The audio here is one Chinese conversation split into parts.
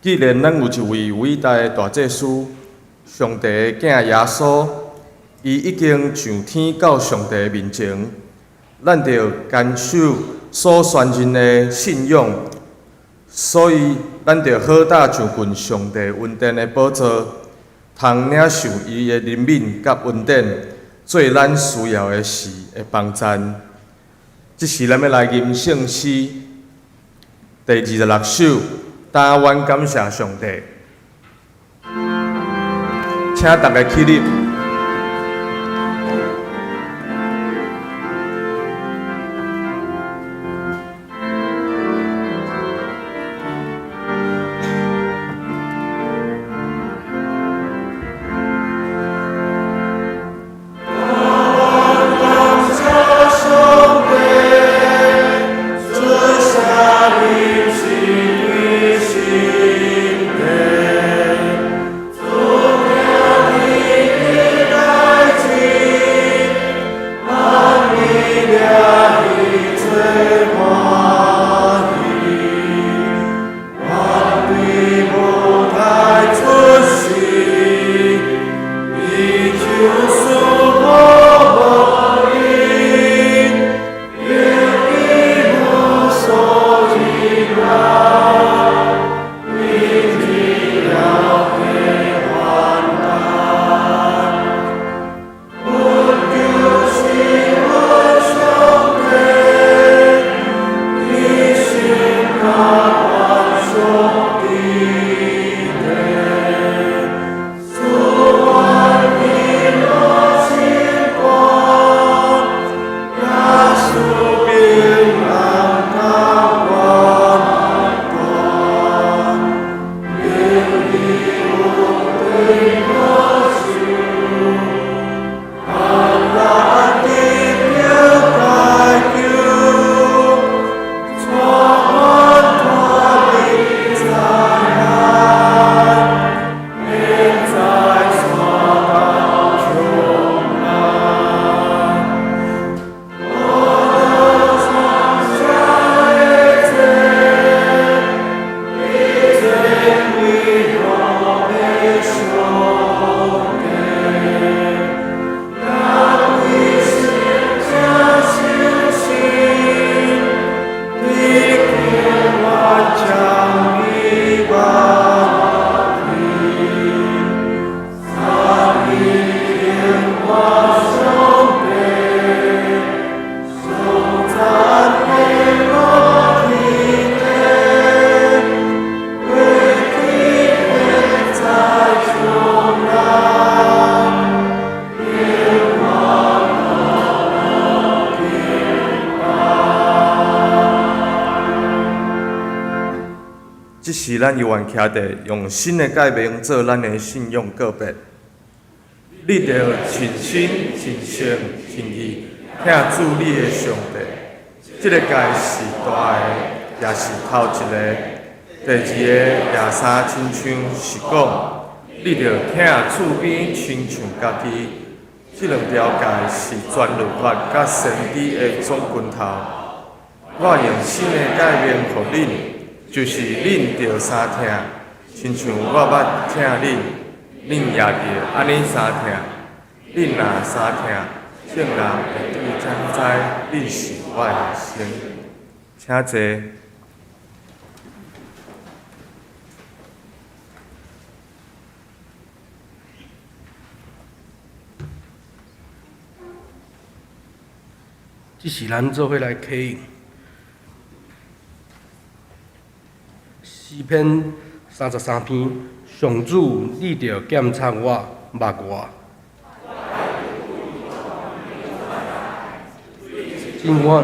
既然咱有一位伟大的大祭司，上帝的囝耶稣，伊已经上天到上帝的面前，咱着坚守所宣认的信仰，所以咱着好打上近上帝恩典的宝座，通领受伊的怜悯甲恩典，做咱需要的事的帮赞。这是咱要来吟圣诗第26首，打愿感谢上帝。请大家起立。这是咱犹原徛地，用新的界面做咱的信仰告别。你着全心、全性、全意听主你的上帝。这个界是大的，也是头一个。第二个廿三亲像是讲，你着听厝边亲像家己。这两条界是全律法甲先知的总拳头。我用新的界面予恁。就是恁着相听，亲像我捌听恁，恁也着安尼相听。恁若相听，圣人会对真知恁是我的学生。请坐。这是咱做伙来启用。诗篇33篇，上主，你着检察我，捌我。今晚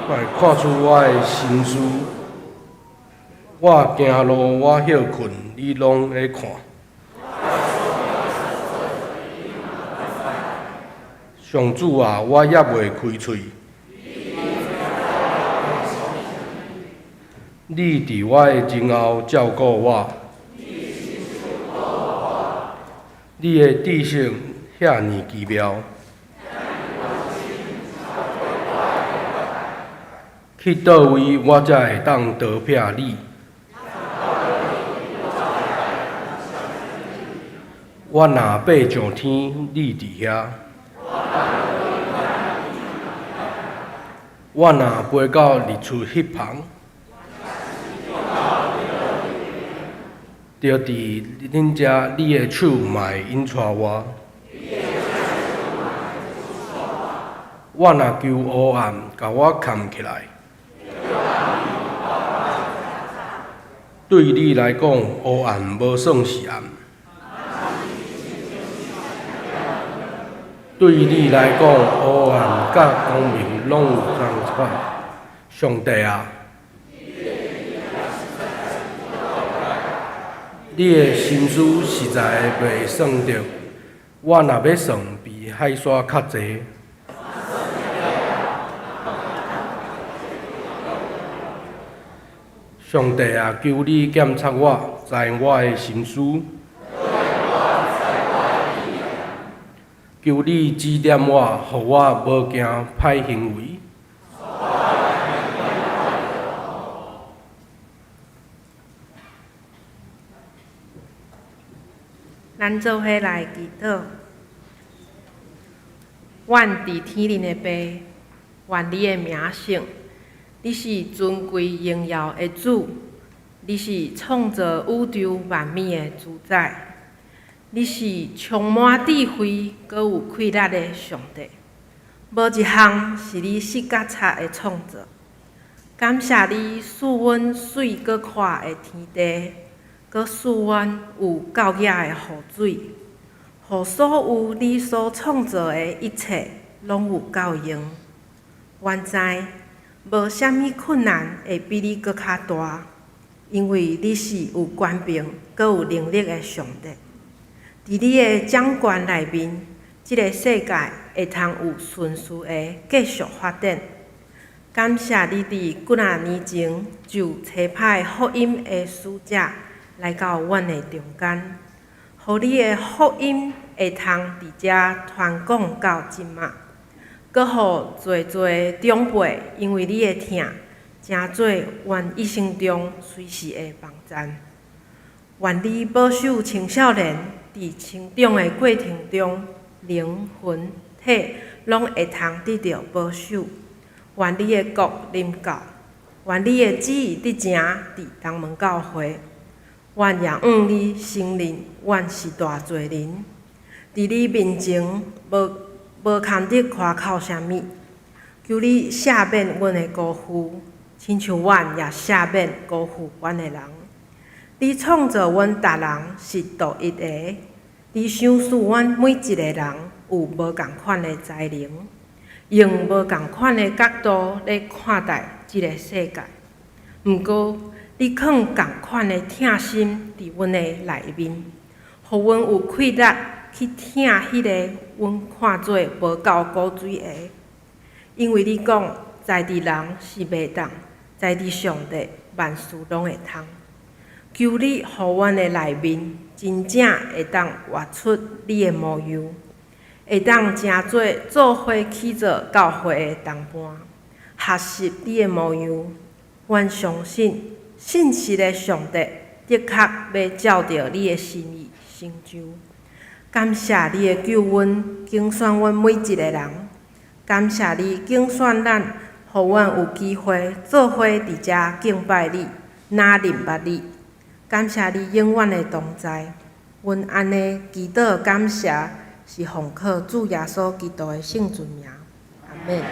快看出我的心思，我行路，我休困，你拢会看。上主啊，我也袂开喙。你伫我的前后照顾我，你的知识遐尼奇妙，去倒位我才会当得撇你？我若爬上天，你伫遐；我若飞到日出迄旁，就伫恁遮，你的手嘛会引带我。我若求黑暗，甲我藏起来。对你来讲，黑暗无算是暗。对你来讲，黑暗甲光明拢有同款。上帝啊，你的心思实在袂算着，我若要算，比海沙较济。上帝啊，求你检察我，知我的心思。求你指点我，互我无行歹行为。咱做伙来祈祷。愿伫天灵的爸，愿你的名圣。你是尊贵荣耀的主，你是创造宇宙万物的主宰，你是充满智慧、阁有气力的上帝。无一项是你失甲差的创造。感谢你赐阮水阁宽的天地，阁赐阮有够野的雨水，互所有你所创造的一切拢有够用。愿知。无啥物困难会比你搁较大，因为你是有权柄、阁有能力的上帝。伫你的掌权内面，即个世界会通有顺序的继续发展。感谢你伫几啊年前就差派福音的使者来到阮的中间，互你的福音会通伫遮传讲到即马。阁互侪侪长辈，因为你的疼，诚做愿一生中随时的帮赞。愿你保守青少年伫成长的过程中，灵魂体拢会通得到保守。愿你的国临到，愿你的旨意得成伫东门教会。愿也你承认，阮是大罪人，伫你面前无堪得夸口啥物，求你赦免阮的辜负，亲像阮也赦免辜负阮的人。你创造阮逐人是独一的，你赏赐阮每一个人有无共款的才能，用无共款的角度来看待即个世界。毋过，你放共款的疼心伫阮的内面，互阮有气力去疼迄个阮看做无够古水的。因为你讲，在伫人是袂当，在伫上帝万事拢会通。求你，互阮的内面真正会当活出你的模样，会当诚做伙去做教会的同伴，学习你的模样。阮相信，信实的上帝的确要照着你的心意成就。感谢你的救恩，拣选阮每一个人。感谢你拣选咱，互阮有机会做伙伫遮敬拜你，哪认捌你。感谢你永远的同在。阮安尼祈祷感谢，是奉靠主耶稣基督的圣尊名。阿们。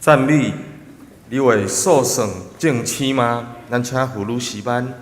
赞美，你为数算正青吗？咱请妇女诗班。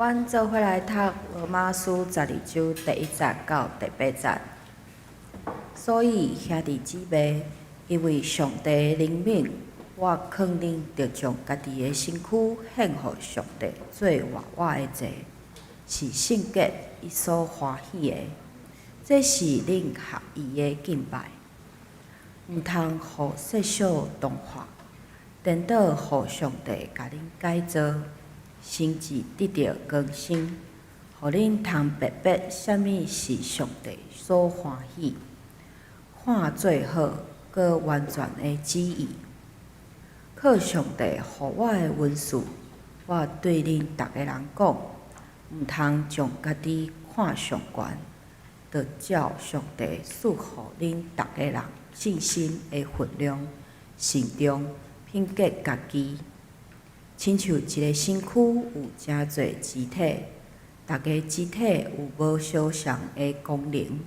阮做伙来读罗马书12章第1节到第8节。所以兄弟姊妹，因为上帝的怜悯，我肯定着将家己的身躯献互上帝做活我的祭，是圣洁伊所欢喜的。这是恁合伊的敬拜。毋通互世俗同化，颠倒互上帝甲恁改造，心智得到更新，互恁通白白啥物是上帝所欢喜，看最好搁完全的旨意。靠上帝互我的文字，我对恁逐个人讲，毋通将家己看上悬，着照上帝赐互恁逐个人信心的分量，慎重品格家己。亲像一个身躯有真侪肢体，逐个肢体有无相像的功能。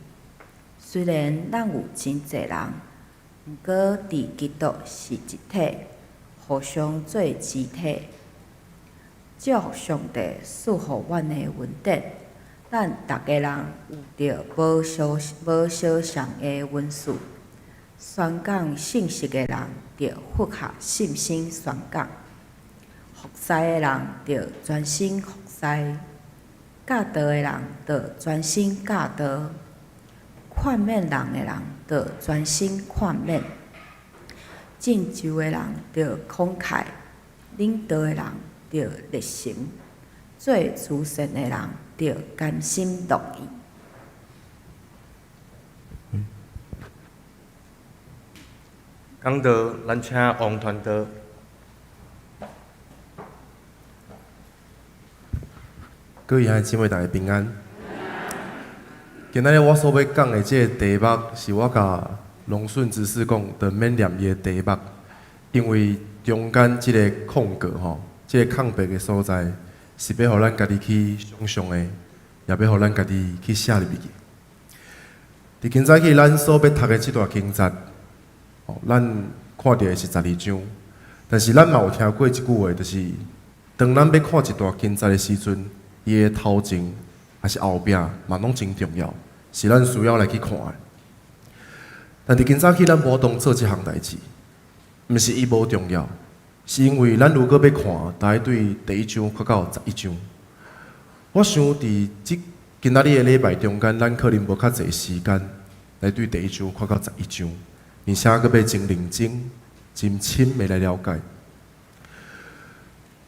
虽然咱有真侪人，毋过伫基督是一体，互相做肢体。照上帝赐互阮的恩典，咱逐个人有着无相像的恩赐。宣讲信息的人，着复合信心宣讲；服侍的人，着专心服侍；教导的人，着专心教导；劝勉人的人，着专心劝勉；敬酒的人，着慷慨；领导的人，着热心；做慈善的人，着甘心乐意。讲道，咱请王传道。各位兄弟姊妹，大家平安。今仔日我所要讲的这个题目，是我甲龙顺执事讲的免念伊的题目，因为中间这个空格吼，这个空白的所在，是要互咱家己去想象的，也要互咱家己去写入去。伫今早起咱所要读的这段经节。咱看到的是12章，但是咱嘛有听过一句话，就是当咱要看一段经节的时阵，伊的头前还是后壁嘛拢真重要，是咱需要来去看的。但伫今早起咱无当做这项代志，毋是伊无重要，是因为咱如果要看，大概对第1章看到11章。我想伫今仔日的礼拜中间，咱可能无较侪时间来对第1章看到11章。而且阁要真认真、真深的来了解，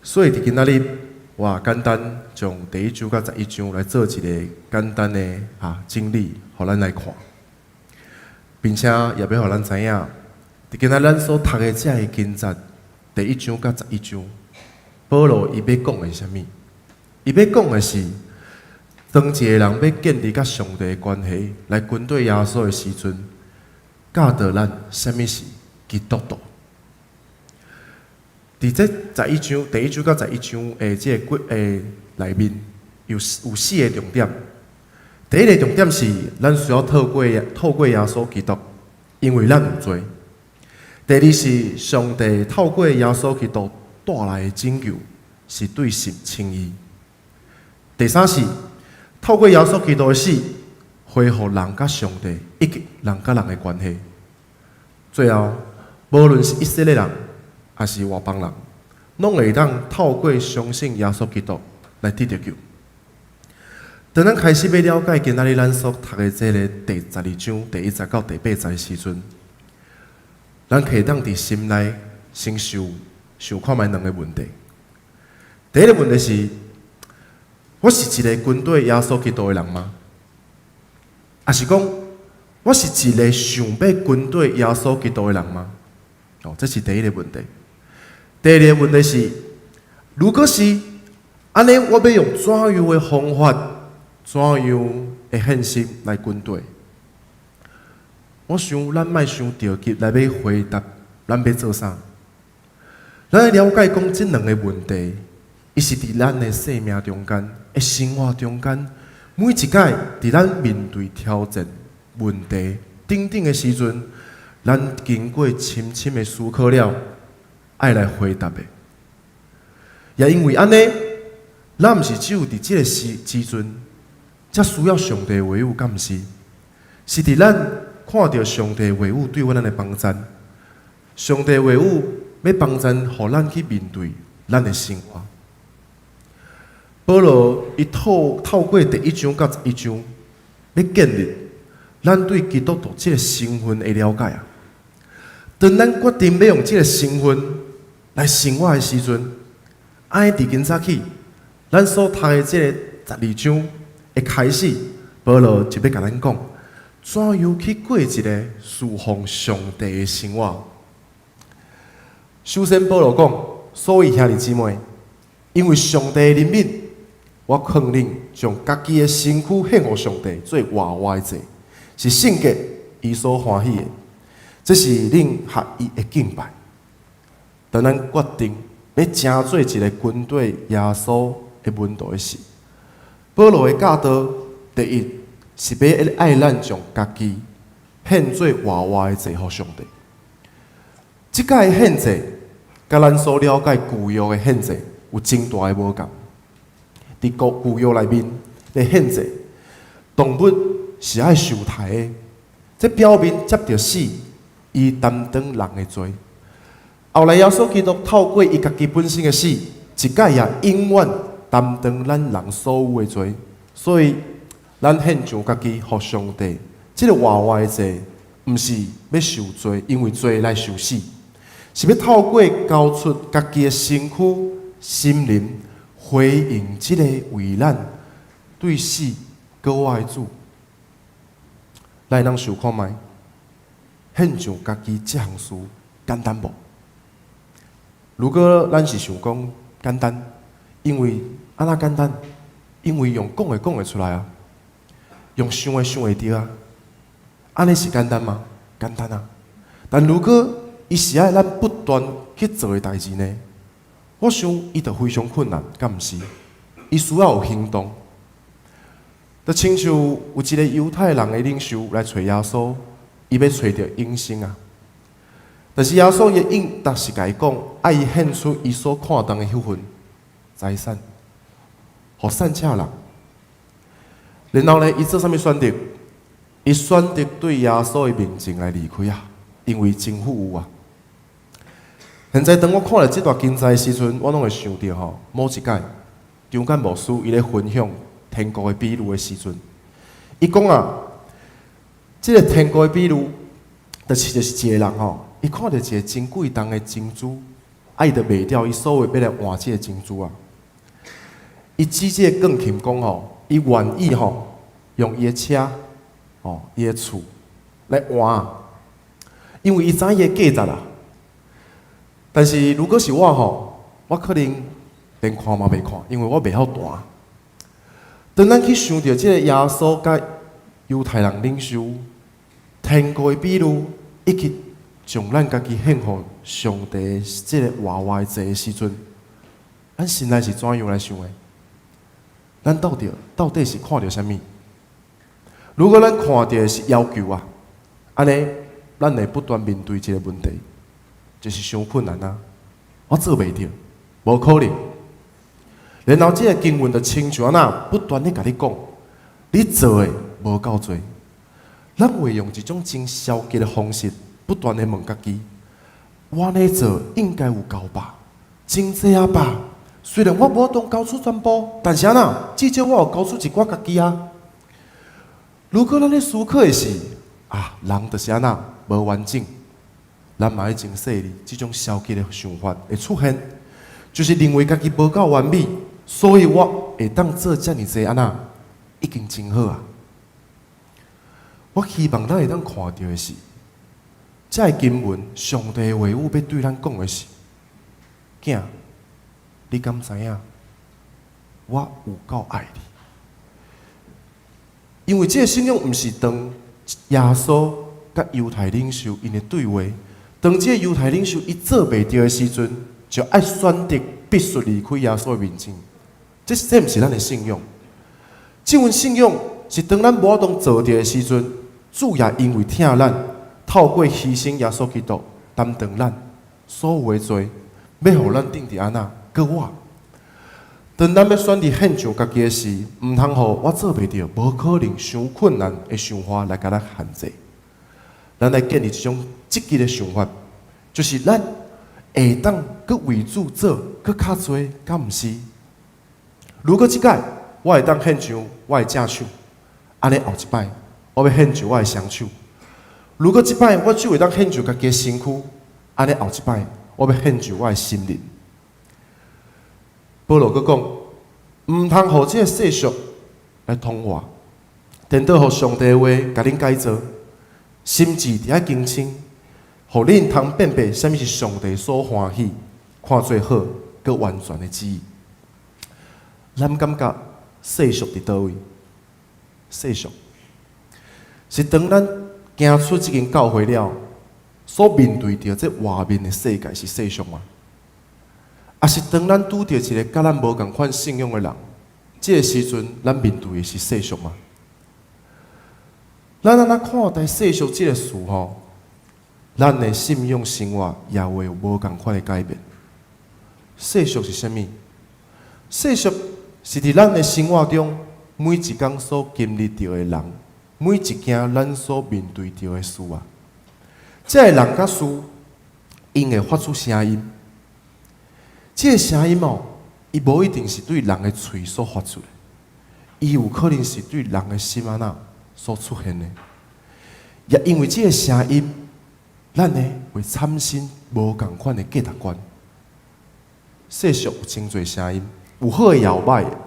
所以伫今仔日我简单从第1章到11章来做一个简单的整理，互咱来看，并且也要互咱知影，伫今仔咱所读的这个经节，第1章到11章，保罗伊要讲的是啥物？伊要讲的是，当一个人要建立甲上帝的关系，来跟对耶稣的时阵。教导咱什么是基督徒？伫这11章第1章到11章的这个内面有4个重点。第一个重点是，咱需要透过耶稣基督，因为咱有罪。第二是，上帝透过耶稣基督带来的拯救，是对神称义。第三是，透过耶稣基督的死。恢复人甲上帝以及人甲人的关系。最后，无论是以色列人还是外邦人，拢会当透过相信耶稣基督来得到救。当咱开始要了解今仔日咱所读的这个第12章第1节到第8节的时阵，咱可以当伫心内先想看卖两个问题。第一个问题是：我是一个跟对耶稣基督的人吗？还是讲，我是一个想要跟对耶稣基督的人吗？这是第一个问题。第二个问题是，如果是安尼，我要用怎样的方法、怎样的献心来跟对？我想，咱莫想着急来要回答，咱要做啥？咱要了解讲这两个问题，伊是伫咱的生命中间、的生活中间。每一届伫咱面对挑战、问题等等的时阵，咱经过深深的思考了，爱来回答的。也因为安尼，咱毋是只有伫即个时阵，才需要上帝的话语，敢毋是？是伫咱看到上帝的话语对我咱的帮助，上帝的话语要帮助，互咱去面对咱的生活。保罗伊透过第1章到11章，要建立咱对基督徒即个身份的了解啊。当咱决定要用即个身份来生活的时阵，安尼伫今早起，咱所读的即个12章一开始，保罗就要甲咱讲，怎样去过一个侍奉上帝的生活。首先，保罗讲，所以兄弟姊妹，因为上帝的怜悯，我劝恁将家己的身躯献予上帝，做活活的祭，是圣洁伊所欢喜的。这是恁合伊的敬拜。当咱决定要成做一个军队耶稣的门徒的时，保罗的教导第一是要爱咱将家己献做活活的祭予上帝。即个献祭，甲咱所了解旧约的献祭有真大的无共。伫旧约内面的献祭，动物是爱受害的，这表明接着死，伊担当人的罪。后来耶稣基督透过伊家己本身的死，一概也永远担当咱人所有的罪。所以，咱献上家己予上帝，这个活活的祭，毋是要受罪，因为罪来受死，是要透过交出家己的身躯、心灵，回应这个为咱对死搁爱主。来，咱想看觅，献上家己这项事简单无？如果咱是想讲简单，因为安那简单？因为用讲会出来啊，用想会着啊，安尼是简单吗？简单啊！但如果伊是爱咱不断去做的代志呢？我想伊就非常困难，敢毋是？伊需要有行动。就亲像有一个犹太人的领袖来找耶稣，伊要找到永生啊。但是耶稣也应答是甲伊讲，爱伊献出伊所看重的迄份财产，互善车人。然后呢，伊做啥物选择？伊选择对耶稣的面前来离开啊，因为真富有啊。现在当我看了这段经文的时阵，我拢会想到吼，某一届张干牧师伊咧分享天国的比喻的时阵，伊讲啊，这个天国的比喻，就是一个人吼，伊看到一个真贵重的珍珠，啊，伊就卖掉伊所有要来换这个珍珠啊。伊指这个钢琴讲吼，伊愿意吼用伊的车，吼伊的厝来换，因为伊知伊的价值啊。但是如果是我吼，我可能连看嘛袂看，因为我袂晓弹。当咱去想到这个耶稣甲犹太人领袖天国的比喻，以及将咱家己献予上帝这个活活的祭的时阵，咱心内是怎样来想的？咱到底是看到啥物？如果咱看到的是要求啊，安尼咱会不断面对这个问题，就是伤困难啊！我做袂到，无可能。然后这个经文就亲像安那不断地甲你讲，你做的无够多，咱会用一种真消极的方式，不断地问家己：我安尼做应该有够吧？真济啊吧？虽然我无当交出全部，但是安那至少我有交出一寡家己啊。如果咱咧思考的是啊，人就是安那无完整，咱嘛要真细腻，这种消极的想法会出现，就是认为家己无够完美，所以我会当做遮尔济安那，已经真好啊。我希望咱会当看到的是，这个经文上帝的话语要对咱讲的是：囝，你敢知影？我有够爱你。因为这个信仰毋是当耶稣甲犹太领袖因的对话，当这个犹太领袖伊做袂到的时阵，就爱选择必须离开耶稣的面前。这毋是咱的信仰。这份信仰是当咱无当做到的时阵，主也因为疼咱，透过牺牲耶稣基督担当咱所有的罪，要互咱定伫安那过活。当咱要选择献上家己的时，毋通互我做袂到、无可能、伤困难的想法来甲咱限制。咱来建立一种积极的想法，就是咱会当搁为主做搁较多，敢毋是？如果即届我会当献上我的正手，安尼后一摆我要献上我的双手。如果即摆我只会当献上家己的身躯，安尼后一摆我要献上我的心灵。保罗佫讲，毋通互即个世俗来同化，颠倒互上帝的话甲恁改造，心智伫遐清醒，互恁通辨别啥物是上帝所欢喜、看做好、佮完全的旨意。咱感觉世俗伫倒位？世俗是当咱行出即间教会了，所面对着这外面的世界是世俗吗？也是当咱拄着一个甲咱无共款信仰的人，这个时阵咱面对的是世俗吗？咱安怎看待世俗这个事吼，咱的信仰生活也会有无共款的改变。世俗是啥物？世俗是伫咱的生活中每一天所经历到的人，每一件咱所面对到的事啊。这个人甲事，因会发出声音。这个声音哦，伊无一定是对人的嘴所发出的，伊有可能是对人的心啊那所出现的。也因为这个声音，咱呢会产生无共款的价值观。世俗有真侪声音，有好的也有歹的。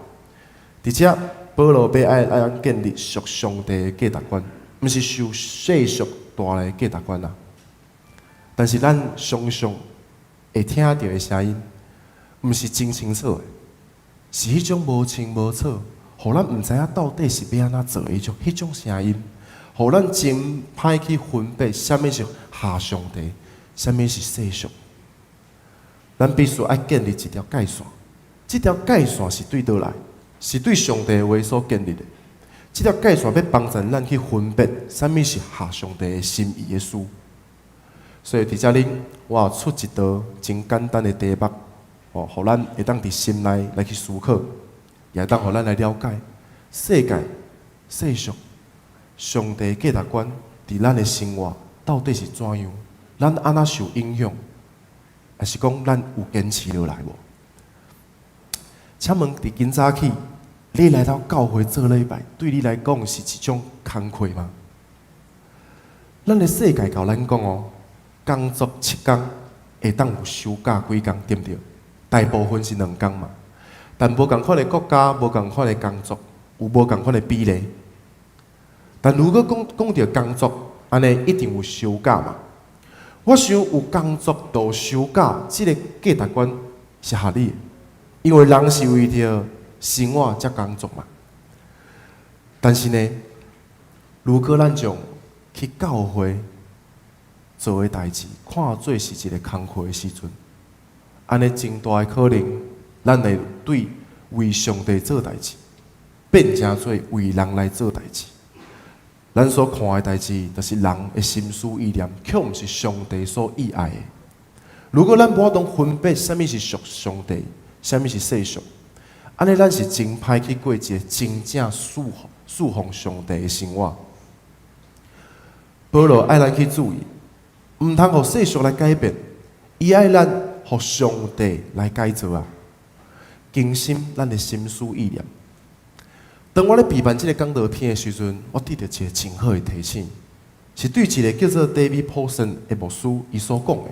而且保罗要爱咱建立属上帝的价值观，毋是受世俗带来的价值观啊。但是咱常常会听到的声音，毋是真清楚的，是迄种无清无楚，互咱毋知影到底是要安怎做的迄种声音，互咱真歹去分辨啥物是下上帝，啥物是世俗。咱必须爱建立一条界线，这条界线是对倒来，是对上帝的话所建立的。这条界线要帮助咱去分辨啥物是下上帝的心意的事。所以伫遮哩，我也出一道真简单的题目，互咱会当伫心内来去思考，也当互咱来了解世界、世俗、上帝价值观伫咱的生活到底是怎样？咱安怎受影响？还是讲咱有坚持落来无？请问伫今早起，你来到教会做礼拜，对你来讲是一种工课吗？咱的世界教咱讲哦，工作7天会当有休假几天，对不对？大部分是2天嘛，但无共款的国家，无共款的工作，有无共款的比例。但如果讲到工作，安尼一定有休假嘛？我想有工作到休假，这个价值观是合理的，因为人是为着生活才工作嘛。但是呢，如果咱将去教会做的代志，看做是一个工课的时阵，安尼真大的可能，咱会对为上帝做代志，变成做为人来做代志。咱所看的代志，就是人的心思意念，却毋是上帝所意爱的。如果咱无法度分辨啥物是属上帝，啥物是世俗，安尼咱是真歹去过一个真正侍奉上帝的生活。保罗爱咱去注意，毋通互世俗来改变，伊爱咱互上帝来改造啊，更新咱的心思意念。当我咧批判这个讲道片的时阵，我得到一个真好的提醒，是对一个叫做 David Paulson 的牧师伊所讲的。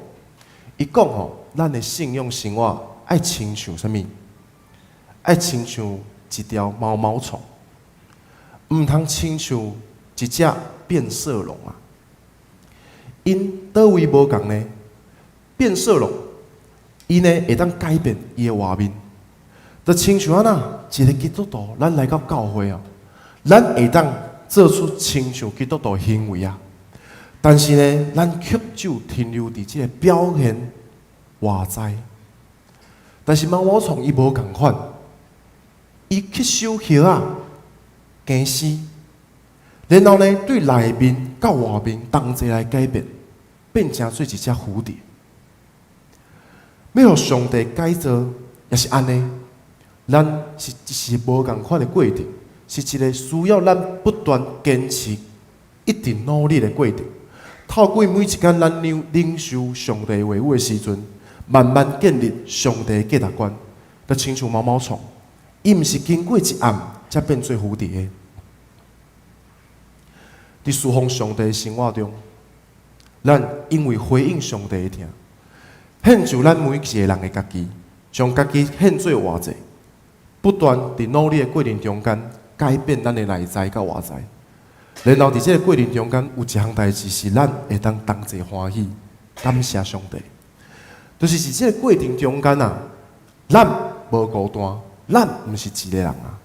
伊讲吼，咱的信仰生活爱亲像啥物？爱亲像一条毛毛虫，毋通亲像一只变色龙啊。因倒位无共呢？变色龙，伊呢会当改变伊的外面。就亲像安那一个基督徒，咱来到教会啊，咱会当做出亲像基督徒的行为啊，但是呢，咱却就停留伫这个表现外在。但是毛毛虫伊无共款，伊吸收叶啊、惊死，然后呢，对内面到外面同齐来改变，变成做一只蝴蝶。要互上帝改造，也是安尼。咱是无共款的过程，是一个需要咱不断坚持、一直努力的过程。透过每一天咱领受上帝话语的时阵，慢慢建立上帝的价值观，就亲像毛毛虫，伊毋是经过一暗才变做蝴蝶。伫侍奉上帝的生活中，咱因为回应上帝的听，献就咱每一个人的家己，将家己献做活祭，不断伫努力的过程中间改变咱的内在甲外在。然后伫这个过程中间，有一项代志是咱会当同齐欢喜，感谢上帝。就是伫这个过程中间啊，咱无孤单，咱毋是一个人啊，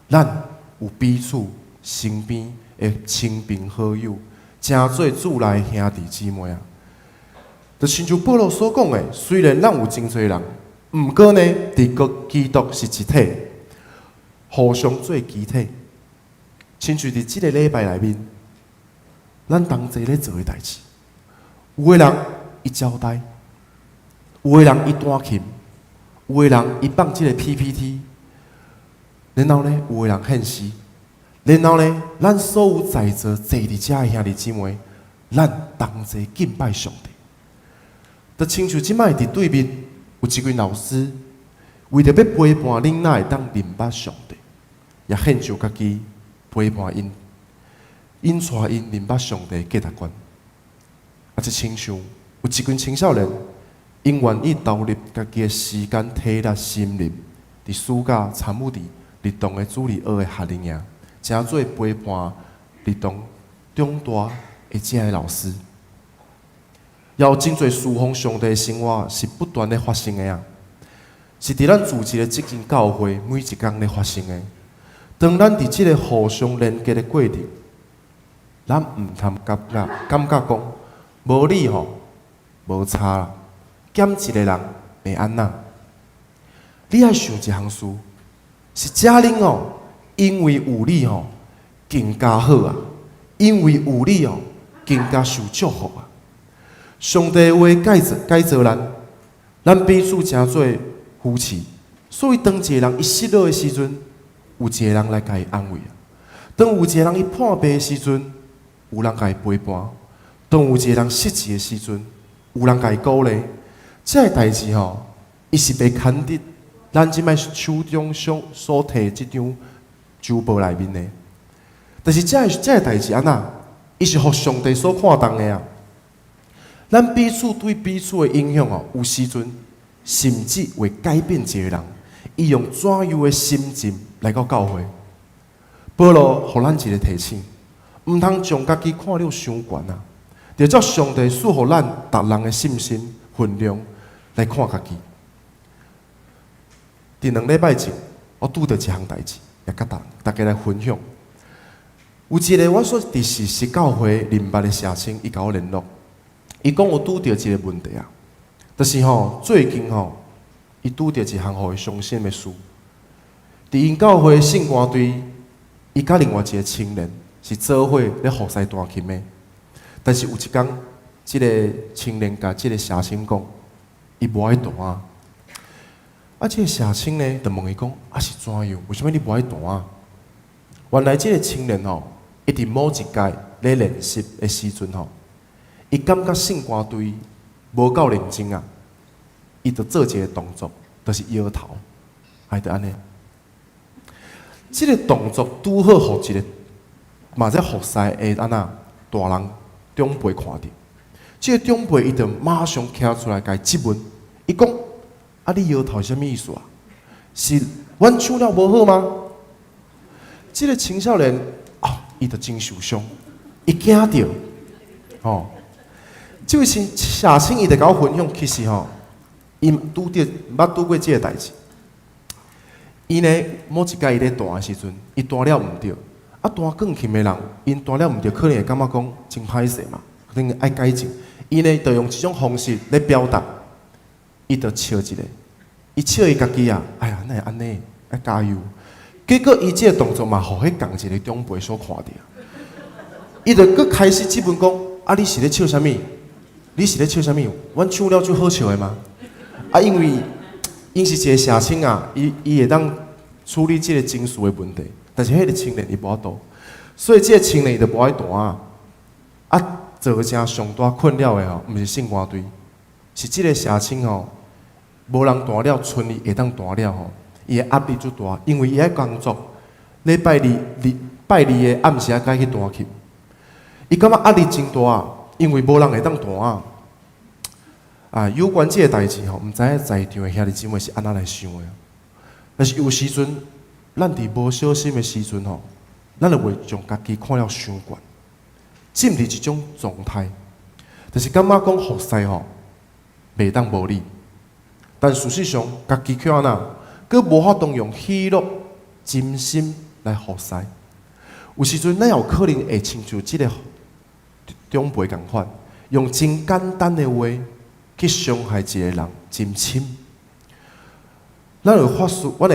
咱有彼此身边的亲朋好友，诚做主内的兄弟姊妹啊。就亲像保罗所讲的，虽然咱有真侪人，毋过呢，伫个基督是一体，互相做肢体。亲像伫即个礼拜内面，咱同齐咧做诶代志。有诶人伊招待，有诶人伊弹琴，有诶人伊放即个 PPT， 然后呢，有诶人献诗，然后呢，咱所有在座坐伫遮诶兄弟姊妹，咱同齐敬拜上帝。就亲像即摆伫对面有一群老师，为着要陪伴恁哪会当明白上帝，也献就家己。陪伴因，引带因明白上帝价值观。啊，即亲像有一群青少年，因愿意投入家己的时间、体力、心力，伫暑假参与伫日同的主日学的夏令营，诚做陪伴日同长大的这些老师。也有真侪侍奉上帝的生活是不断咧发生的啊，是伫咱组织的即间教会每一天咧发生的。当咱伫即个互相连接的过程，咱毋通感觉讲无你吼无差啦，减一个人会安那？你爱想一项事，是家人哦，因为有你吼更加好啊，因为有你哦更加受祝福啊。上帝话改造咱彼此诚做夫妻，所以当一个人伊失落的时阵，有一个人来甲伊安慰啊；当有一个人伊破病的时阵，有人甲伊陪伴；当有一个人失志的时阵，有人甲伊鼓励。这个代志吼，伊是被牵伫咱即摆手中所摕即张周报内面的。但是这个代志安那，伊是互上帝所看重的啊。咱彼此对彼此的影响哦，有时阵甚至会改变一个人。伊用怎样的心情来到教会？保罗互咱一个提醒，毋通将家己看了伤悬啊！着照上帝赐予咱逐人的信心分量来看家己。伫2礼拜前，我拄到一项代志，也甲大家来分享。有一个我所伫是教会林捌的社青，伊甲我联络，伊讲有拄到一个问题啊，就是最近伊拄到一项互伊伤心的事。伫因教会圣歌队，伊甲另外一个青年是做伙咧服侍弹琴的。但是有一天，即个青年甲即个社青讲，伊无爱弹啊。啊，即个社青呢，就问伊讲，啊是怎样？为什么你无爱弹啊？原来即个青年一伫某一届咧练习的时阵伊感觉圣歌队无够认真啊。伊就做一个动作，就是摇头，还得安尼。这个动作拄好，互一个嘛在服侍的安那大人长辈看到。这个长辈伊就马上站出来，甲伊质问。伊讲：啊，你摇头是啥物意思啊？是阮唱了无好吗？这个青少年伊就真受伤，伊惊到，这位社青伊就甲我分享，其实伊捌拄过即个代志。伊呢，某一届伊咧弹的时阵，伊弹了毋对，啊弹钢琴的人，因弹了毋对，可能会感觉讲真歹势嘛，可能爱改进。伊呢，就用这种方式来表达，伊就笑一个，伊笑伊家己啊，哎呀，哪会安尼？爱加油！结果伊即个动作嘛，互迄共一个长辈所看到，伊就佫开始质问讲：啊，你是咧笑啥物？你是咧笑啥物？阮唱了最好笑的吗？啊，因为因是一个社青啊，伊会当处理即个情绪的问题，但是迄个青年伊无法度，所以即个青年伊就无爱弹啊。造成上大困扰的毋是性歌队，是即个社青无人弹了，剩伊会当弹了伊的压力足大，因为伊爱工作，礼拜二的暗时该去弹去，伊感觉压力真大，因为无人会当弹有关即个代志毋知影在场的兄弟姊妹是安怎来想的。但是有时阵，咱伫无小心的时阵咱就会将家己看了伤悬，进入一种状态，就是感觉讲服侍袂当无理。但事实上，家己却安那，佮无法度用喜乐、真心来服侍。有时阵，咱有可能会亲像即个长辈共款，用真简单的话去伤害一个人，真深。咱会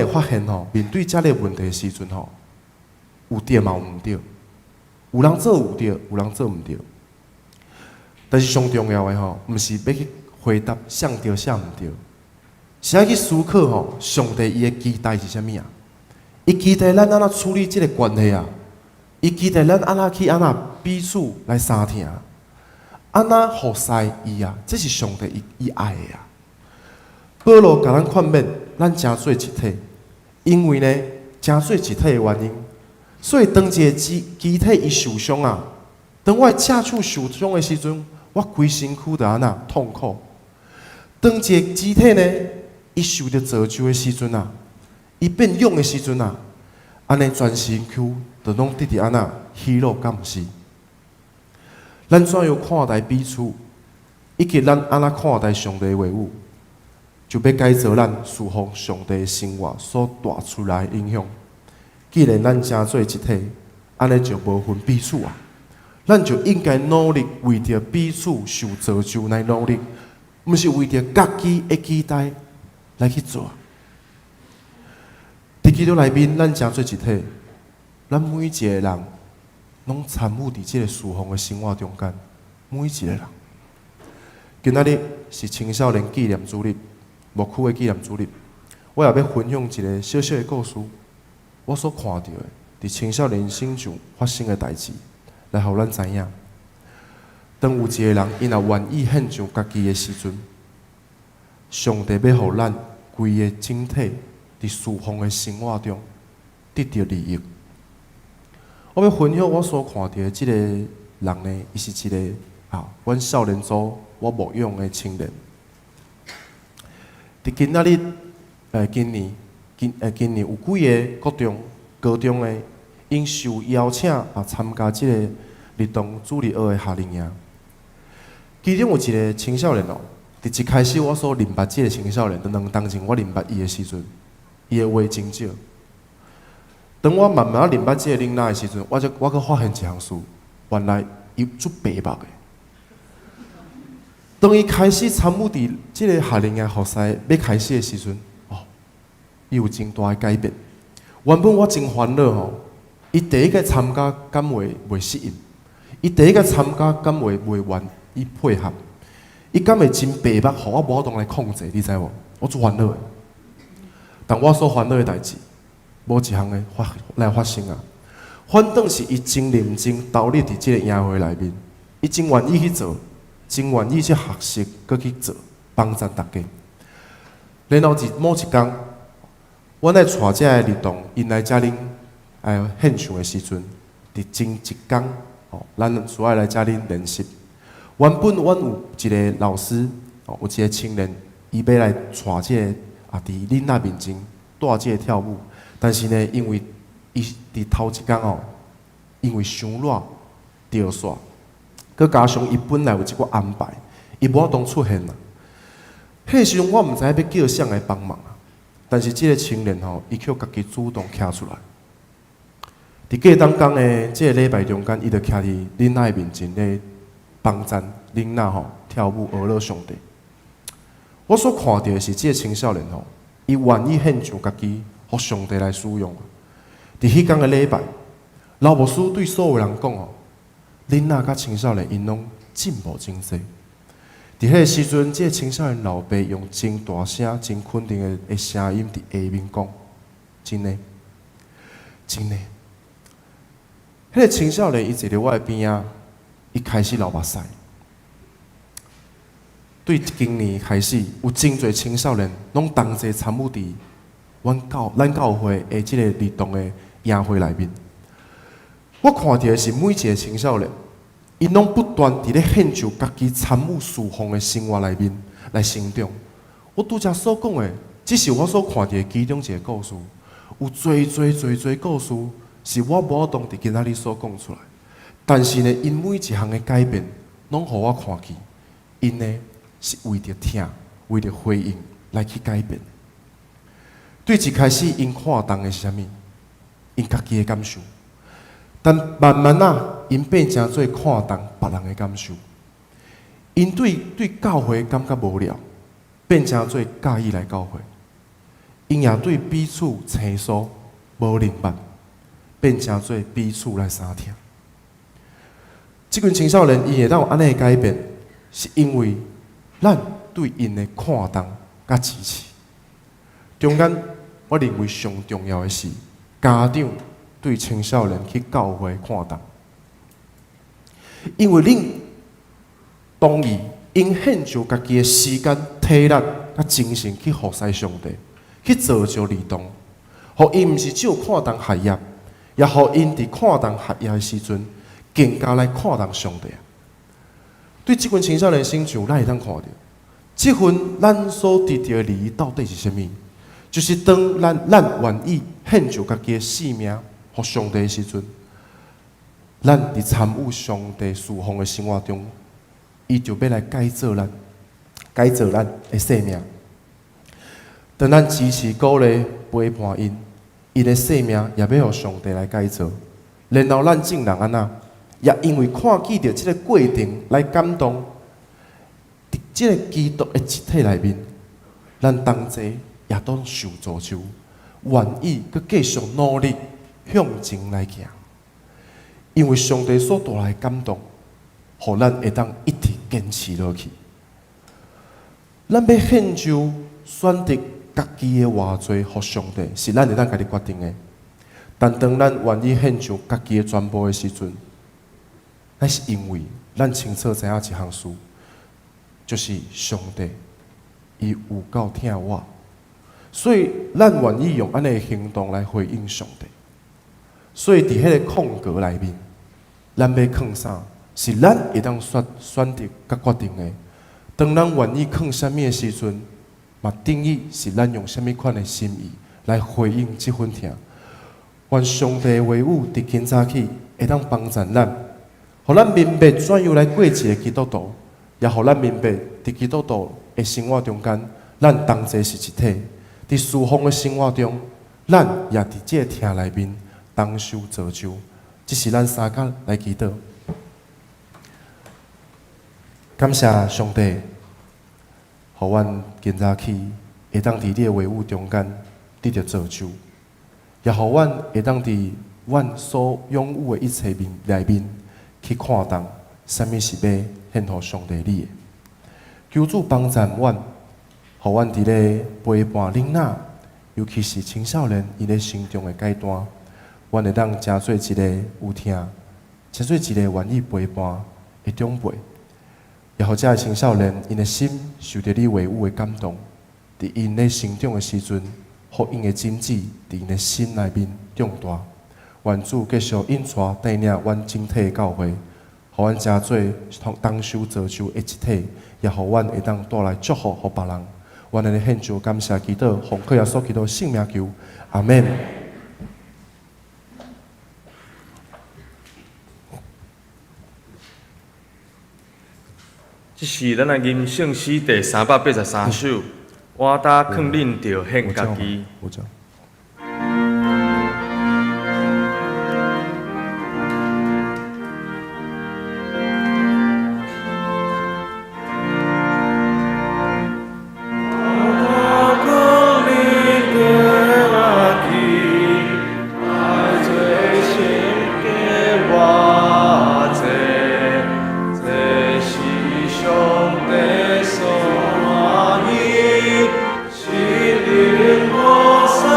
发现面对这个问题的时阵有对嘛有毋对，有人做有对，有人做毋对。但是上重要的毋是要去回答谁对谁毋对，是要去思考上帝伊的期待是啥物啊？伊期待咱安怎处理即个关系啊？伊期待咱安怎彼此来相听，安怎服侍伊啊？这是上帝伊爱的啊。保罗甲咱劝勉，咱真做一体，因为呢，真做一体的原因，所以当一个肢体伊受伤啊，当我赤处受伤的时阵，我规身躯就安那痛苦。当一个肢体呢，伊受着造就的时阵啊，伊变勇的时阵啊，安尼全身躯就拢得安那喜乐，敢毋是？咱怎样看待彼此，以及咱安怎看待上帝的话语？就要改造咱侍奉上帝的生活所带出来的影响。既然咱真做一体，安尼就无分彼此啊！咱就应该努力为着彼此受造就来努力，毋是为着家己的期待来去做。伫基督内面，咱真做一体，咱每一个人拢参与伫即个侍奉的生活中间，每一个人。今仔日是青少年纪念主日。牧区的纪念主日，我也要分享一个小小的故事，我所看到的伫青少年身上发生的代志，来互咱知影。当有一个人，伊若愿意献上家己的时阵，上帝要互咱规个整体伫侍奉的生活中得到利益。我要分享我所看到的即个人呢，伊是一个阮少年组我牧养的青年。伫今仔日，今年有几个高中的，因受邀请参加即个日东主日学的夏令营。其中有一个青少年伫一开始我所认捌即个青少年，在2当前我认捌伊的时阵，伊的话真少。当我慢慢认捌即个囡仔的时阵，我阁发现一项事，原来伊足白目的。当伊开始参与伫即个夏令营服侍要开始的时阵，伊有真大的改变。原本我真烦恼伊第一个参加敢会袂适应，伊第一个参加敢会袂愿意配合，伊敢会真白目，互我无法度来控制，你知无？我足烦恼的。但我所烦恼的代志，无一项的发生啊。反倒是伊真认真投入伫即个营会内面，伊真愿意去做。真愿意去学习，搁去做，帮助大家。然后某一天，阮来带这个儿童因来遮恁献唱的时阵，伫前一天，咱所爱来遮恁练习。原本阮有一个老师，有一个青年，伊要来带这个伫恁那面前带这个跳舞，但是呢，因为伊伫头一天因为伤热掉线。佮加上伊本来有一个安排，伊无法度出现啦。迄个时阵我毋知要叫谁来帮忙啊，但是即个青年伊却家己主动徛出来。伫过当天的即个礼拜中间，伊就徛伫囡仔面前咧帮赞囡仔跳舞娱乐上帝。我所看到的是即个青少年伊愿意献上家己，互上帝来使用。伫迄天的礼拜，老牧师对所有人讲囡仔甲青少年因拢进步真多。伫迄个时阵，即个青少年老爸用真大声、真肯定的声音伫下面讲：真的，真的。迄个青少年伊坐伫我的边仔，伊开始流目屎。对今年开始，有真侪青少年拢同齐参与伫咱教会的即个儿童的营会内面。我看到的是每一个青少年，因拢不断伫咧献就家己参与侍奉的生活内面来成长。我拄则所讲的，只是我所看到的其中一个故事，有侪故事是我无法当伫今仔日所讲出来。但是呢，因每一项的改变，拢互我看见，因呢是为着听，为着回应来去改变。对一开始因看重的是啥物？因家己的感受。但慢慢因变成做看重别人的感受。因对教会感觉无聊，变成做介意来教会。因也对彼此倾诉无明白，变成做彼此来相听。这群青少年因会当有安尼的改变，是因为咱对因的看重甲支持。中间，我认为上重要的是家长对青少年去教会看重，因为恁同意因献就家己的时间、体力、甲精神去服侍上帝，去造就儿童，互因毋是只有看重学业，也互因伫看重学业的时阵，更加来看重上帝。对即群青少年心上，咱会当看到，即份咱所得到的利益到底是啥物？就是当咱愿意献就家己的性命，互上帝的时阵，咱伫参与上帝侍奉的生活中，伊就要来改造咱的生命。当咱支持鼓励陪伴因的生命也要互上帝来改造。然后咱众人安那，也因为看见着即个过程来感动，伫即个基督的集体内面，咱同齐也当受造就，愿意佮继续努力向前来行。因为上帝所带来的感动，互咱会当一直坚持落去。咱要献就选择家己的偌济，互上帝是咱会当家己决定的。但当咱愿意献就家己的全部的时阵，那是因为咱清楚知影一项事，就是上帝伊有够疼我，所以咱愿意用安尼的行动来回应上帝。所以伫迄个空格内面，咱要放啥，是咱会当选择甲决定的。当咱愿意放啥物的时阵，嘛定义是咱用啥物款的心意来回应这份疼。愿上帝的话语伫今早起会当帮助咱，互咱明白怎样来过一个基督徒，也互咱明白伫基督徒的生活中间，咱同齐是一体。伫侍奉的生活中，咱也伫这个疼内面同受造就。这是咱三角来祈祷。感谢上帝，互阮今早起会当伫你的话语中间得到造就。也互阮会当伫阮所拥有的一切内面去看重，啥物是要献互上帝你的。求主帮助阮，互阮伫咧陪伴囡仔，尤其是青少年伊咧成长的阶段，阮会当成做一个有听，成做一个愿意陪伴的长辈。也互这个青少年因的心受到你话语的感动，伫因咧成长的时阵。互因的真旨伫因的心内面长大，愿主继续引带带领阮整体的教会，互阮真做同受造就的一体，也互阮会当带来祝福互别人。阮安尼献上感谢祈祷，奉靠耶稣基督圣名求，阿门。这是咱的吟圣诗第383首。我搭肯定着献家己。心灵我。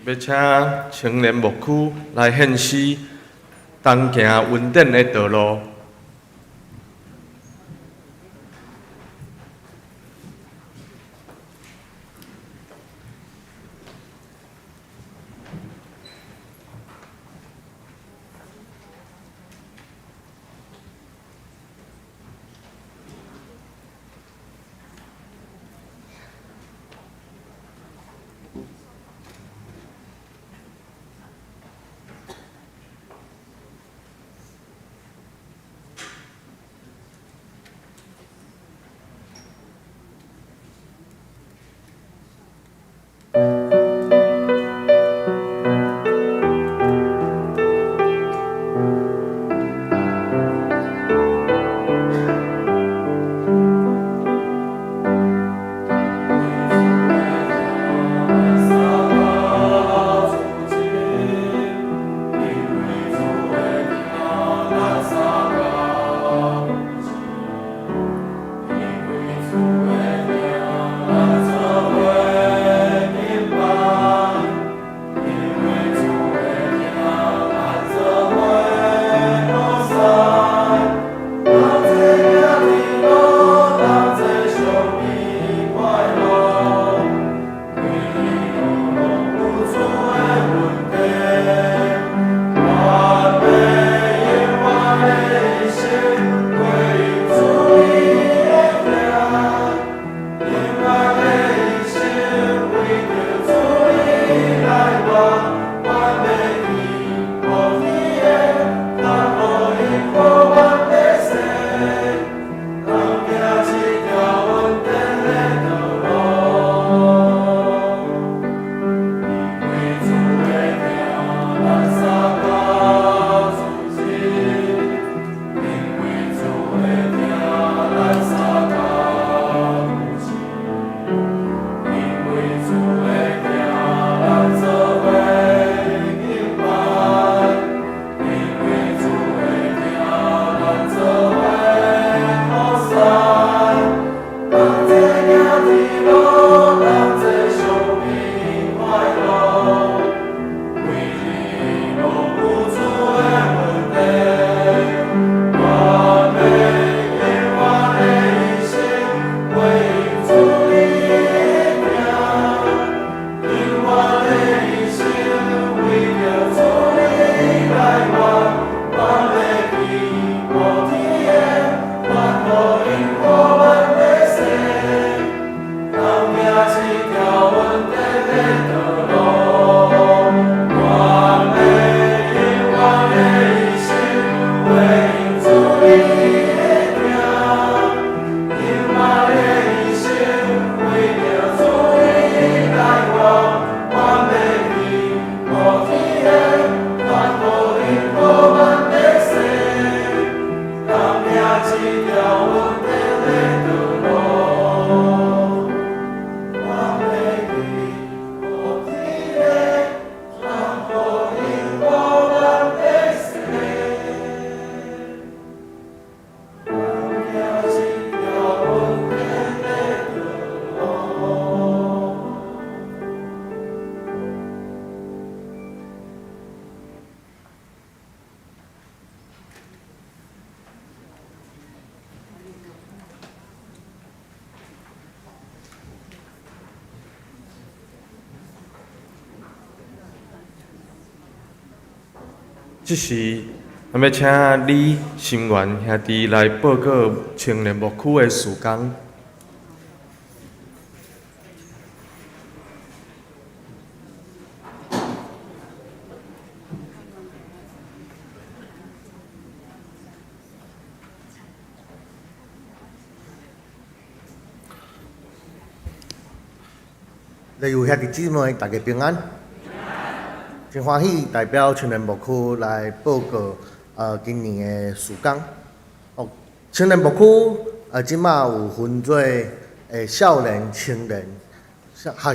要请青年牧区来献诗，当行稳定的道路。即时，我要请李心源兄弟来报告青年牧区的事工。例如兄弟姊妹，大家平安。真欢喜代表青年牧区来报告今年的事工。青年牧区即马有分做少年、青年、学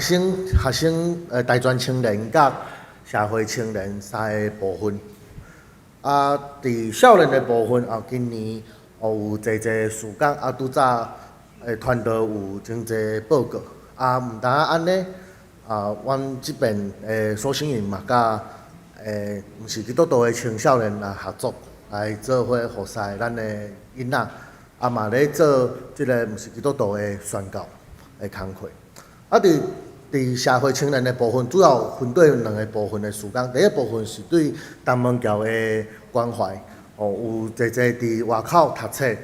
生、大专青年甲社会青年三个部分。伫少年的部分今年有侪事工拄早团队有真侪报告。毋单安尼，阮即边所信人嘛，甲毋是基督徒的青少年来合作，来做伙服侍咱的囡仔，嘛咧做即个毋是基督徒的宣教的工课。伫社会青年的部分，主要分对两个部分的事工。第一部分是对东门桥的关怀，有坐伫外口读册，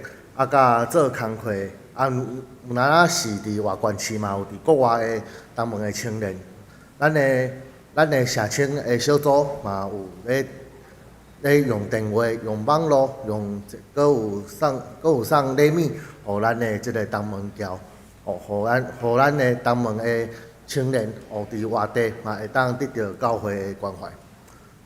甲做工课，有哪是伫外县市嘛，有伫国外的东门的青年。咱的社青的小组嘛，有咧用电话、用网络、搁有送礼物，互咱的即个东门桥，互咱的东门的青年，伫外地嘛会当得到教会的关怀。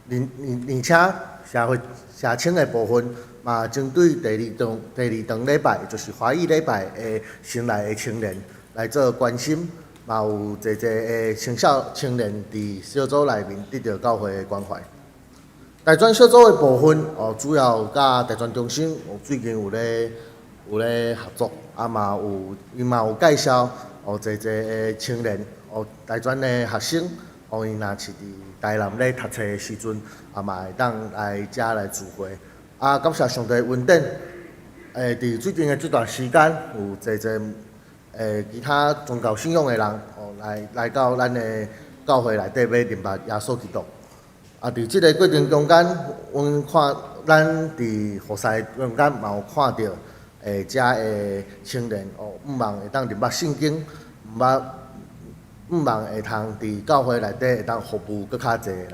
而且社青的部分嘛，针对第二堂礼拜，就是华裔礼拜的新来的青年来做关心，嘛有侪的青年伫小组内面得到教会的关怀。大专小组的部分，主要甲大专中心最近有咧合作，嘛伊嘛有介绍，侪的青年，大专的学生，伊若是伫台南咧读册的时阵，嘛会当来遮来聚会。感谢上帝恩典，伫最近的这段时间，有侪其他宗教信仰的人，来到咱的教会内底要明白耶稣基督。伫即个过程中间，阮看咱伫服侍中间嘛有看到，遮的青年毋茫会当明白圣经，毋茫会通伫教会内底会当服务搁较侪的人。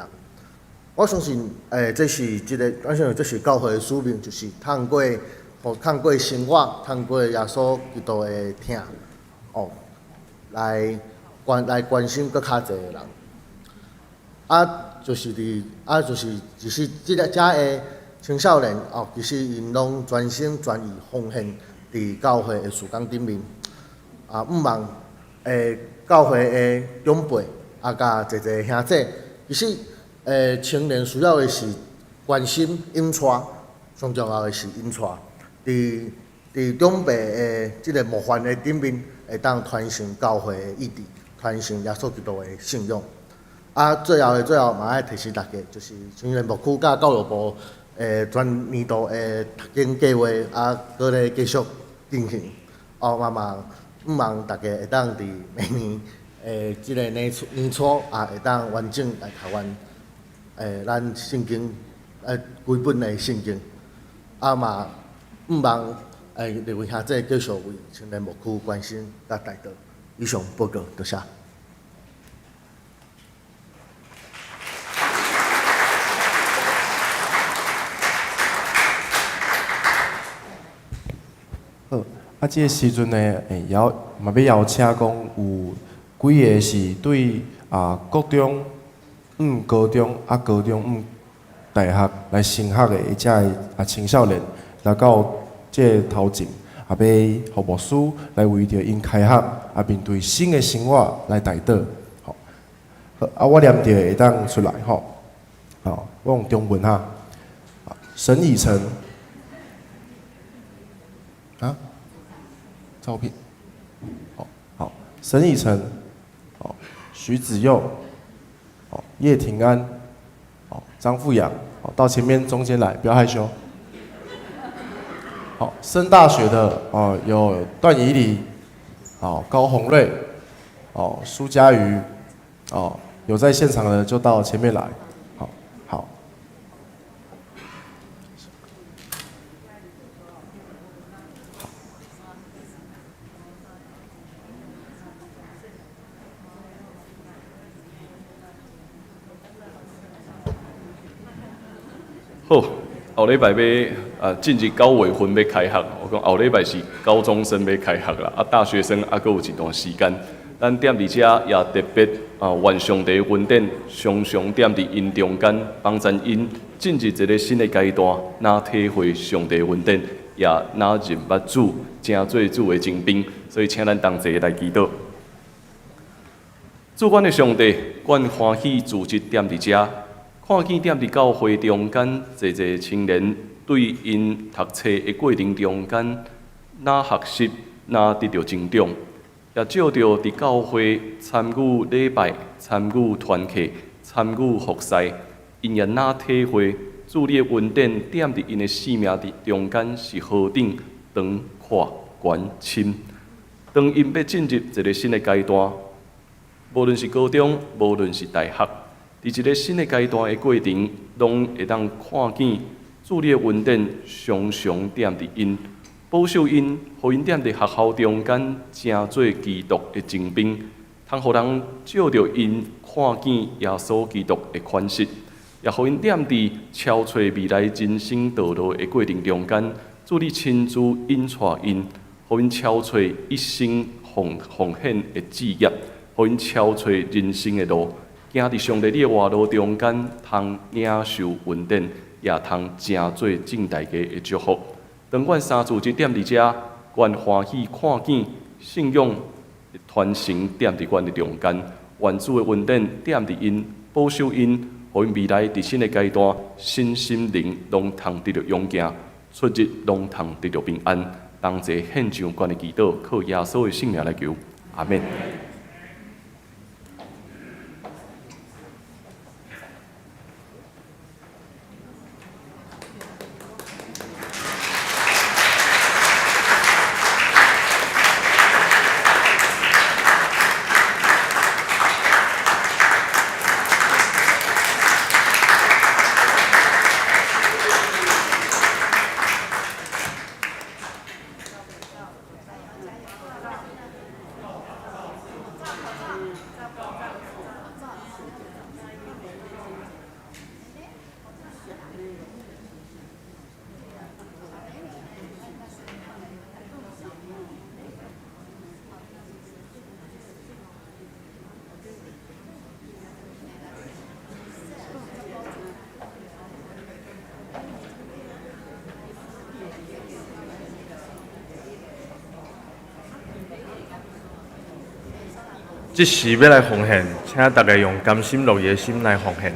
我相信，这是我相信这是教会的使命，就是通过生活，通过耶稣基督的听，来关心搁较侪的人。就是即个遮的青少年其实因拢全心全意奉献伫教会的事工顶面，毋茫教会的长辈甲侪兄弟，其实青年需要的是关心引带，上重要的是引带，伫长辈的即个模范的顶面，会当传承教会的意志，传承耶稣基督的信仰。最后嘛爱提醒大家，就是青年牧区甲教育部全年度的读经计划，搁咧继续进行。毋茫大家会当伫明年即个年初会当完整来读完咱圣经几本的圣经。嘛毋茫各位兄弟继续为青年牧区关心甲带导。以上报告，多谢。好，即个时阵呢，嘛要邀请讲有几个是对国中、高中、高中、大学来升学的遮个青少年，来到即个头前，要互牧师来为着因开学，面对新的生活来带导。好，我念着会当出来吼。好，我用中文哈。沈以诚。照片，好，沈以诚，徐子佑，叶廷安，张富阳，到前面中间来，不要害羞。好，升大学的有段以礼，高宏瑞，苏嘉瑜，有在现场的就到前面来，好。好，后礼拜要进入9月份要开学，我讲后礼拜是高中生要开学啦，大学生还佫有一段时间。咱踮伫遮也特别愿上帝恩典，常常踮伫因中间帮助因进入一个新的阶段，哪体会上帝恩典，也哪认捌主，成做主的精兵。所以请咱同齐来祈祷。主，阮的上帝，阮欢喜自己踮伫遮。看见踮伫教会中间，侪青年对因读册的过程中间，哪学习，哪得到成长，也照着伫教会参与礼拜、参与团契、参与服侍，因也哪体会主你的恩典点伫因的生命伫中间是何等长、阔、悬、深。当因要进入一个新的阶段，无论是高中，无论是大学，伫一个新的阶段的过程，拢会当看见主你的恩典常常点伫因，保守因，互因点伫学校中间，成做基督的精兵，通互人照着因看见耶稣基督的款式，也互因点伫超找未来人生道路的过程中间，主你亲自引带因，互因超找一生奉献的志业，互因超找人生的路，行伫上帝你的话路中间，通领受恩典，也通成做正大家的祝福。当阮三字经点伫遮，阮欢喜看见信仰的传承点伫阮的中间，愿主的恩典点伫因，保守因，互因未来伫新的阶段，身心灵拢通得到勇行，出入拢通得到平安。同齐献上阮的祈祷，靠耶稣的圣名来求，阿免。即时要来奉献，请大家用甘心乐意的心来奉献。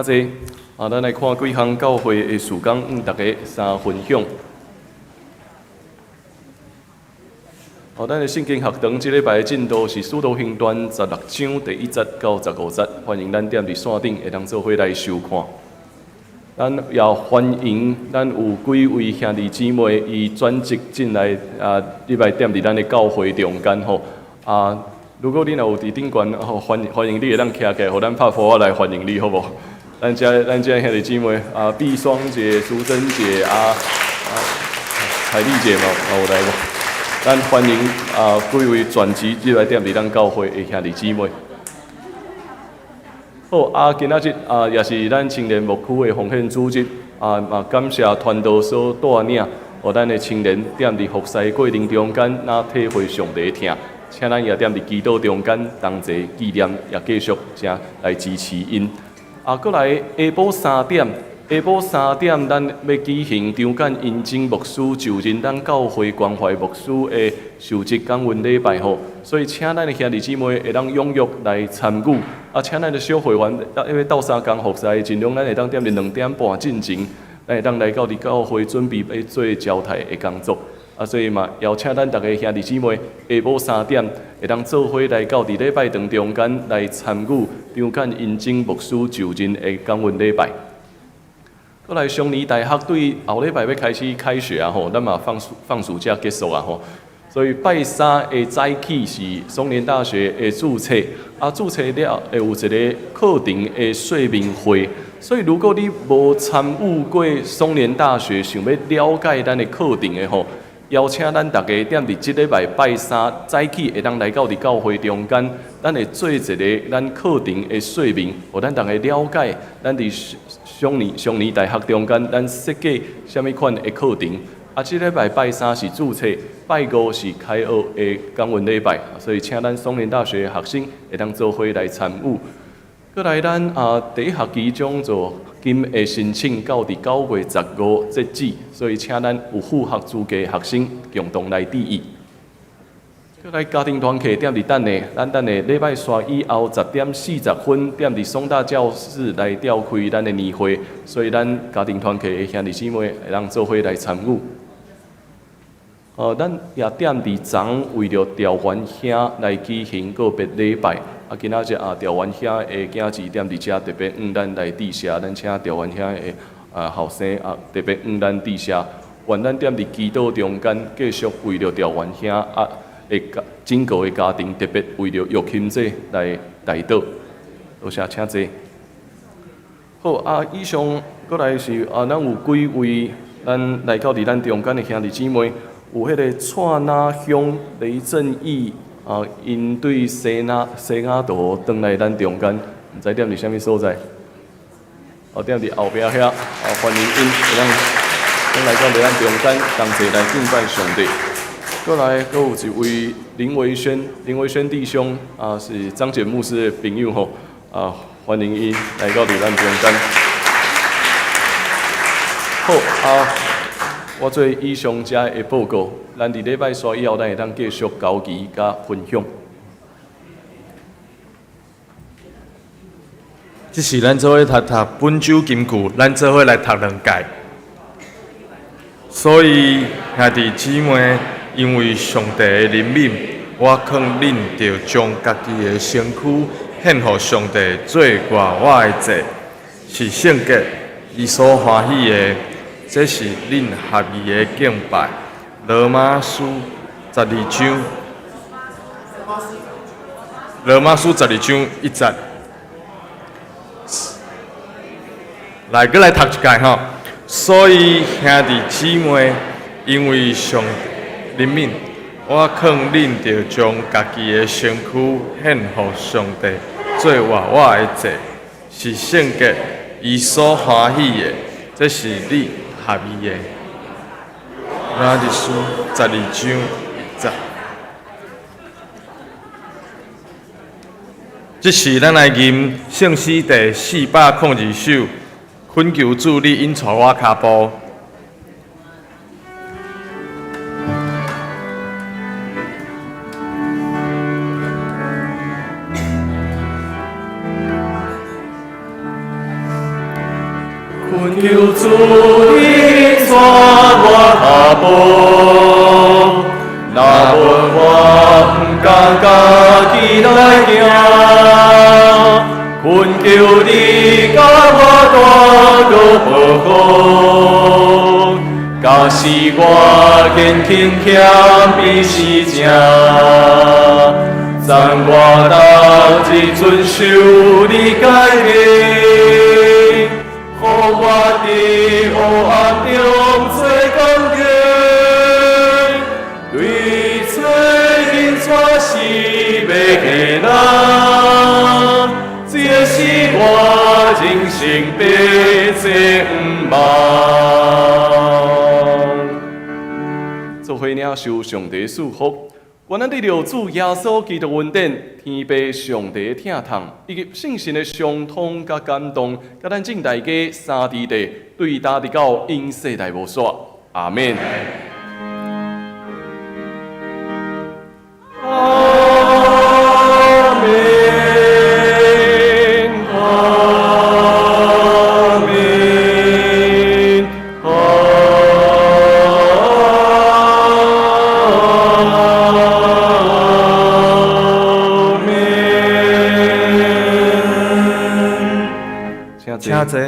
请坐。咱来看几项教会的事工，大家三分享。咱的圣经学堂即礼拜的进度是《使徒行传》16章第1节到15节，欢迎咱踮伫线顶会当做伙来收看。咱也欢迎咱有几位兄弟姊妹伊转职进来礼拜踮伫咱的教会中间吼。如果你若有伫顶悬，欢迎你会当徛起来，互咱拍呼来欢迎你，好无？咱遮兄弟姊妹碧霜姐、淑珍姐海丽姐嘛有来无？咱欢迎几位全职入来踮伫咱教会的兄弟姊妹。好今仔日也是咱青年牧区的奉献主日嘛感谢传道所带领，互咱的青年踮伫服侍过程中间，体会上帝的疼，请咱也踮伫祈祷中间同齐纪念，也继续正来支持因。过来下晡3点，咱要举行张简因经牧师就任咱教会关怀牧师的受职感恩礼拜吼，所以请咱的兄弟姊妹会当踊跃来参与。请咱的小会员因为斗3工服侍，尽量咱会当踮伫2点半进前，咱会当来到伫教会准备要做交代的工作。所以嘛，邀请咱大家兄弟姊妹下晡3点会当做伙来到伫礼拜堂中间来参与张简因经牧师就任的感恩礼拜。过来，双年大学对后礼拜要开始开学吼，咱嘛放暑假结束吼，所以拜3的早起是双年大学的注册，注册了会有一个课程的说明会，所以如果你无参与过双年大学，想要了解咱的课程的吼，邀请咱大家踮伫即礼拜3早起会当来到伫教会中间，咱会做一个咱课程的说明，互咱大家了解咱伫双年大学中间，咱设计什么款的课程。即礼拜3是注册，拜5是开学的感恩礼拜，所以请咱双年大学的学生会当做伙来参与。过来，咱第一学期讲座今会申请到伫9月15截止，所以请咱有符合资格的学生共同来致意。过来家庭团契踮伫等下，咱等下礼拜3以后10点40分踮伫松大教室来召开咱的年会，所以咱家庭团契的兄弟姊妹会当做伙来参与。咱也踮伫昨为着调元兄来举行告别礼拜。今仔日调元兄的囝子踮伫遮特别咱来致谢，咱请调元兄的后生特别咱致谢，愿咱踮伫祈祷中间继续为着调元兄的整个的家庭，特别为着玉琴姐来代祷。多谢，请坐。好以上过来是咱有几位咱来到伫咱中间的兄弟姊妹。有迄个蔡那乡雷正义因对西雅图转来咱中间，毋知踮伫啥物所在？踮伫后壁遐，欢迎因会当来到咱中间，同齐来敬拜上帝。过来，阁有一位林维轩弟兄是张简牧师的朋友吼，欢迎因来到伫咱中间。好我做以上遮的报告，咱伫礼拜3以后，咱会当继续交期甲分享。即是咱做伙读本周金句，咱做伙来读2届。所以兄弟姊妹，因为上帝的怜悯，我劝恁着将家己的身躯献予上帝做外我的祭，是圣洁，伊所欢喜的。这是恁合意的敬拜。罗马书12章1节。来，搁来读一届吼。所以兄弟姊妹，因为上怜悯，我劝恁着将家己的身躯献予上帝做外我的祭，是圣洁，伊所欢喜的。这是你合意的。罗马书12章1节。这是咱来吟圣诗第402首，恳求主你引带我脚步。阮求主你带我脚步，若无我毋敢家己来行，困求你甲我带到保护，假使我坚强欠比是正，赞我当一遵守你诫命。互我伫黑暗中做工课，对做人错是要下人，这是我人生必做毋茫。做伙领受上帝祝福。愿咱得着主耶稣基督恩典、天父上帝的疼痛，以及圣神的相通甲感动，甲咱正大家三地地对答伫到因世代无煞。阿免。阿免。阿免。请坐。